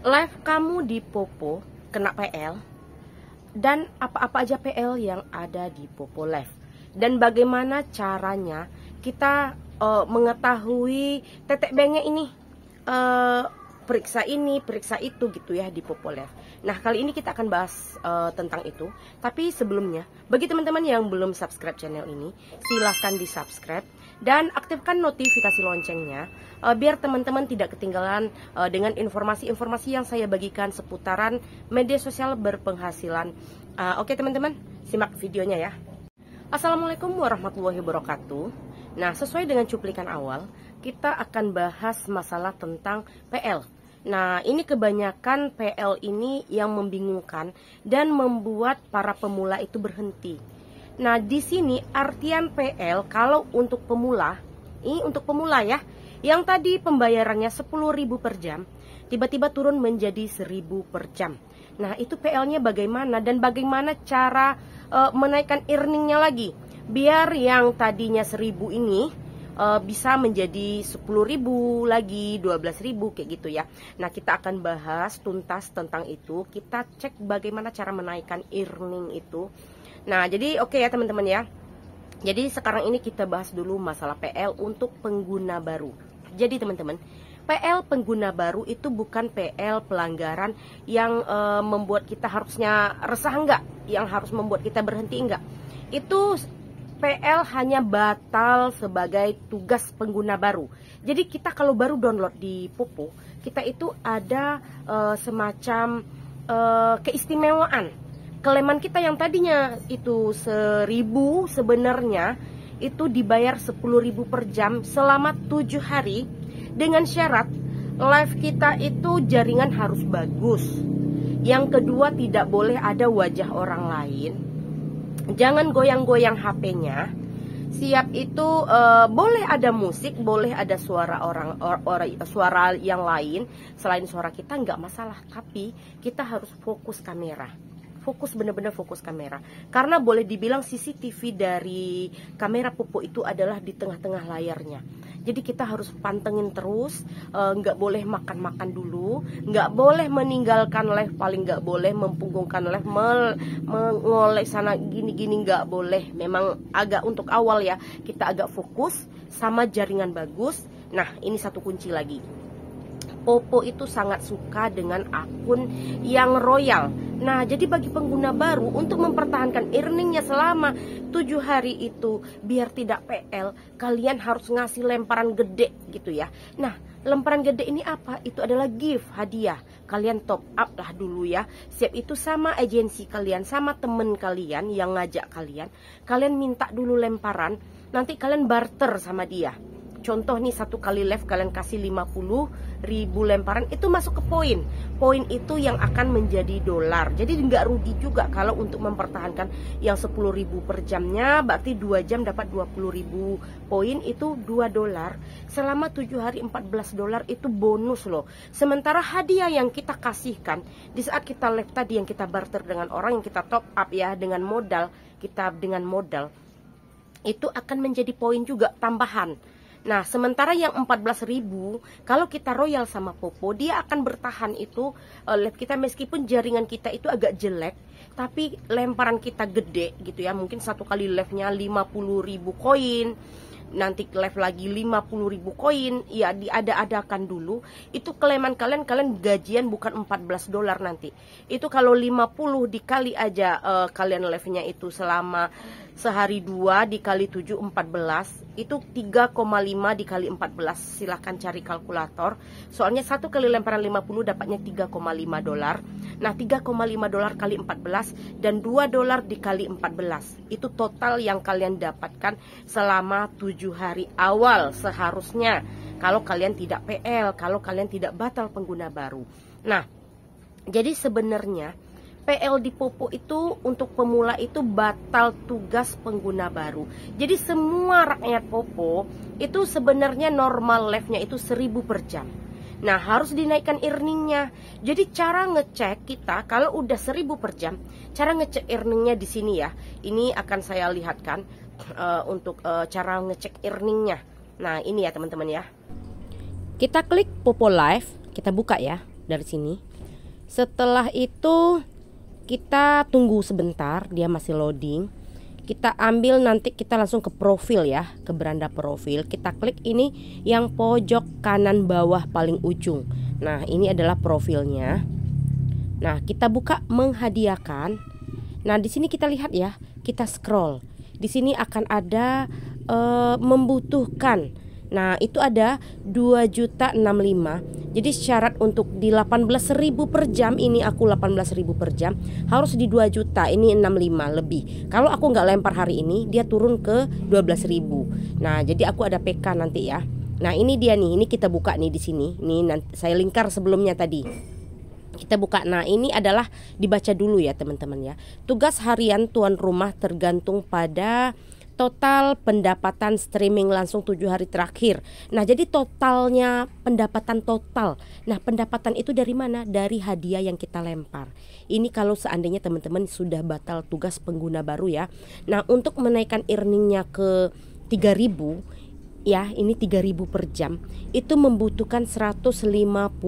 live kamu di Popo kena PL, dan apa-apa aja PL yang ada di Popo Live, dan bagaimana caranya kita mengetahui tetek bengek ini, periksa ini, periksa itu gitu ya di Popo Live. Nah, kali ini kita akan bahas tentang itu. Tapi sebelumnya, bagi teman-teman yang belum subscribe channel ini, silahkan di subscribe dan aktifkan notifikasi loncengnya, biar teman-teman tidak ketinggalan dengan informasi-informasi yang saya bagikan seputaran media sosial berpenghasilan. Oke teman-teman, simak videonya ya. Assalamualaikum warahmatullahi wabarakatuh. Nah, sesuai dengan cuplikan awal, kita akan bahas masalah tentang PL. Nah, ini kebanyakan PL ini yang membingungkan dan membuat para pemula itu berhenti. Nah, di sini artian PL kalau untuk pemula, ini untuk pemula ya, yang tadi pembayarannya 10.000 per jam, tiba-tiba turun menjadi 1.000 per jam. Nah, itu PL-nya bagaimana dan bagaimana cara menaikkan earningnya lagi, biar yang tadinya 1.000 ini bisa menjadi 10.000 lagi, 12.000 kayak gitu ya. Nah, kita akan bahas tuntas tentang itu. Kita cek bagaimana cara menaikkan earning itu. Nah, jadi oke ya teman-teman ya. Jadi sekarang ini kita bahas dulu masalah PL untuk pengguna baru. Jadi teman-teman, PL pengguna baru itu bukan PL pelanggaran yang membuat kita harusnya resah enggak, yang harus membuat kita berhenti enggak. Itu PL hanya batal sebagai tugas pengguna baru. Jadi kita kalau baru download di Popo, kita itu ada semacam keistimewaan. Keleman kita yang tadinya itu 1.000 sebenarnya itu dibayar 10.000 per jam selama 7 hari, dengan syarat live kita itu jaringan harus bagus. Yang kedua, tidak boleh ada wajah orang lain. Jangan goyang-goyang HP-nya. Siap itu boleh ada musik, boleh ada suara suara yang lain selain suara kita, nggak masalah. Tapi kita harus fokus kamera. Fokus, benar-benar fokus kamera. Karena boleh dibilang CCTV dari kamera Popo itu adalah di tengah-tengah layarnya. Jadi kita harus pantengin terus, nggak boleh makan-makan dulu, nggak boleh meninggalkan live, paling nggak boleh mempunggungkan live, mengoleh sana gini-gini, nggak boleh. Memang agak untuk awal ya, kita agak fokus sama jaringan bagus. Nah, ini satu kunci lagi. Popo itu sangat suka dengan akun yang royal. Nah, jadi bagi pengguna baru untuk mempertahankan earningnya selama 7 hari itu biar tidak PL, kalian harus ngasih lemparan gede gitu ya. Nah, lemparan gede ini apa? Itu adalah gift, hadiah. Kalian top up lah dulu ya. Siap itu sama agensi kalian, sama temen kalian yang ngajak kalian. Kalian minta dulu lemparan, nanti kalian barter sama dia. Contoh nih, satu kali live kalian kasih 50.000 lemparan, itu masuk ke poin. Poin itu yang akan menjadi dolar. Jadi nggak rugi juga kalau untuk mempertahankan yang 10.000 per jamnya, berarti 2 jam dapat 20.000 poin, itu 2 dolar. Selama 7 hari 14 dolar itu bonus loh. Sementara hadiah yang kita kasihkan di saat kita live tadi, yang kita barter dengan orang, yang kita top up ya dengan modal, kita dengan modal, itu akan menjadi poin juga tambahan. Nah, sementara yang 14.000, kalau kita royal sama Popo, dia akan bertahan itu live kita, meskipun jaringan kita itu agak jelek, tapi lemparan kita gede gitu ya. Mungkin satu kali live-nya 50.000 koin, nanti live lagi 50.000 koin, ya diada-adakan dulu. Itu keleman kalian gajian bukan 14 dolar nanti. Itu kalau 50 dikali aja kalian live-nya itu selama sehari 2 dikali 7, 14, itu 3,5 dikali 14. Silahkan cari kalkulator. Soalnya satu kali lemparan 50 dapatnya 3,5 dolar. Nah, 3,5 dolar kali 14 dan 2 dolar dikali 14. Itu total yang kalian dapatkan selama 7 hari awal seharusnya. Kalau kalian tidak PL, kalau kalian tidak batal pengguna baru. Nah, jadi sebenarnya PL di Popo itu untuk pemula itu batal tugas pengguna baru. Jadi semua rakyat Popo itu sebenarnya normal live-nya itu 1.000 per jam. Nah, harus dinaikkan earningnya. Jadi cara ngecek kita kalau udah 1.000 per jam, cara ngecek earningnya di sini ya. Ini akan saya lihatkan untuk cara ngecek earningnya. Nah, ini ya teman-teman ya. Kita klik Popo Live, kita buka ya. dari sini. Setelah itu kita tunggu sebentar, dia masih loading. Kita ambil, nanti kita langsung ke profil ya, ke beranda profil. Kita klik ini yang pojok kanan bawah paling ujung. Nah, ini adalah profilnya. Nah, kita buka menghadiahkan. Nah, di sini kita lihat ya, kita scroll. Di sini akan ada membutuhkan. Nah, itu ada 2.065. Jadi syarat untuk di 18.000 per jam, ini aku 18.000 per jam, harus di 2 juta, ini 65 lebih. Kalau aku nggak lempar hari ini, dia turun ke 12.000. Nah, jadi aku ada PK nanti ya. Nah, ini dia nih, ini kita buka nih di sini. Ini nanti saya lingkar sebelumnya tadi. Kita buka. Nah, ini adalah dibaca dulu ya teman-teman ya. Tugas harian tuan rumah tergantung pada total pendapatan streaming langsung 7 hari terakhir. Nah, jadi totalnya pendapatan total. Nah, pendapatan itu dari mana? Dari hadiah yang kita lempar. Ini kalau seandainya teman-teman sudah batal tugas pengguna baru ya. Nah, untuk menaikkan earningnya ke 3.000 ya, ini 3.000 per jam, itu membutuhkan 150.000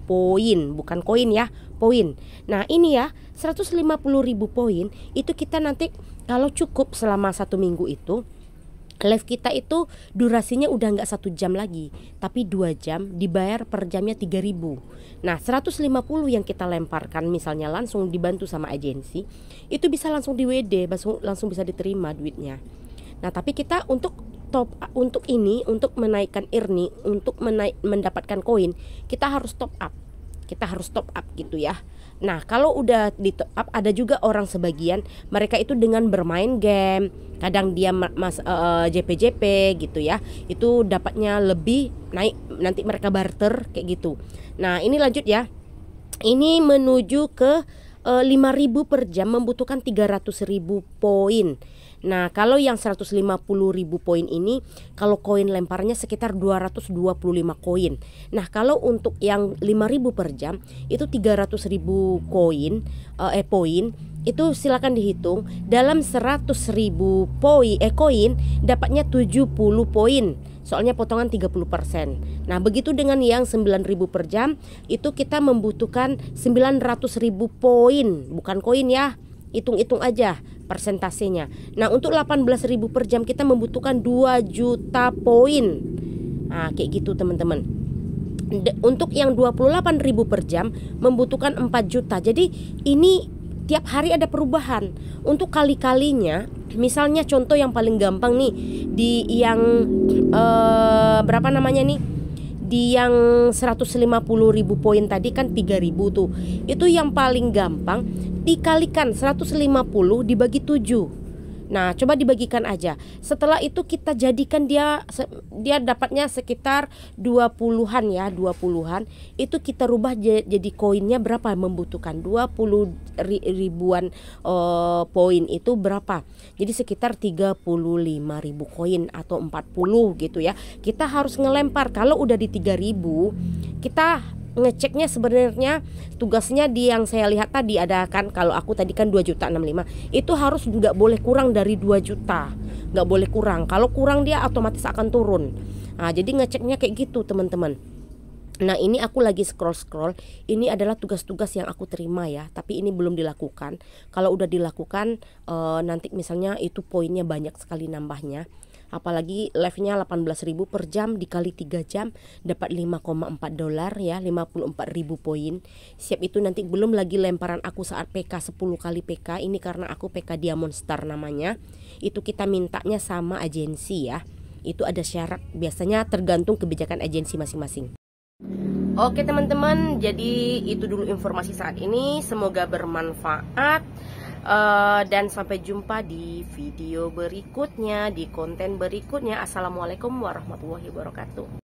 poin, bukan koin ya, poin. Nah, ini ya 150.000 poin itu kita nanti kalau cukup selama 1 minggu itu, live kita itu durasinya udah nggak 1 jam lagi, tapi 2 jam, dibayar per jamnya 3.000. Nah, 150 yang kita lemparkan misalnya langsung dibantu sama agensi, itu bisa langsung di WD, langsung bisa diterima duitnya. Nah, tapi kita untuk untuk menaikkan earning, untuk mendapatkan koin, kita harus top up. Kita harus top up gitu ya. Nah, kalau udah di top up, ada juga orang sebagian mereka itu dengan bermain game, kadang dia JP gitu ya, itu dapatnya lebih naik, nanti mereka barter kayak gitu. Nah, ini lanjut ya. Ini menuju ke 5.000 per jam membutuhkan 300.000 poin. Nah, kalau yang 150.000 poin ini, kalau koin lemparnya sekitar 225 koin. Nah, kalau untuk yang 5.000 per jam itu 300.000 koin, itu silakan dihitung. Dalam 100.000 koin dapatnya 70 poin. Soalnya potongan 30%. Nah, begitu dengan yang 9.000 per jam, itu kita membutuhkan 900.000 poin, bukan koin ya. Hitung-hitung aja persentasenya. Nah, untuk 18.000 per jam kita membutuhkan 2 juta poin. Nah, kayak gitu teman-teman. Untuk yang 28.000 per jam membutuhkan 4 juta. Jadi ini tiap hari ada perubahan. Untuk kali-kalinya, misalnya contoh yang paling gampang nih, di yang berapa namanya nih, di yang 150.000 poin tadi kan 3.000 tuh. Itu yang paling gampang, dikalikan 150 dibagi 7. Nah, coba dibagikan aja. Setelah itu kita jadikan dia dapatnya sekitar 20-an ya, 20-an. Itu kita rubah jadi koinnya berapa membutuhkan 20 ribuan poin itu berapa? Jadi sekitar 35.000 koin atau 40 gitu ya. Kita harus ngelempar. Kalau udah di 3.000, kita ngeceknya sebenarnya tugasnya di yang saya lihat tadi ada kan, kalau aku tadi kan 2.065, itu harus nggak boleh kurang dari 2 juta, nggak boleh kurang. Kalau kurang dia otomatis akan turun. Nah, jadi ngeceknya kayak gitu teman-teman. Nah, ini aku lagi scroll. Ini adalah tugas-tugas yang aku terima ya, tapi ini belum dilakukan. Kalau udah dilakukan nanti misalnya itu poinnya banyak sekali nambahnya. Apalagi live-nya 18.000 per jam dikali 3 jam dapat $5,4 ya, 54.000 poin. Siap itu nanti belum lagi lemparan aku saat PK 10 kali PK. Ini karena aku PK Diamond Star namanya. Itu kita mintanya sama agensi ya. Itu ada syarat, biasanya tergantung kebijakan agensi masing-masing. Oke teman-teman, jadi itu dulu informasi saat ini. Semoga bermanfaat. Dan sampai jumpa di video berikutnya, di konten berikutnya. Assalamualaikum warahmatullahi wabarakatuh.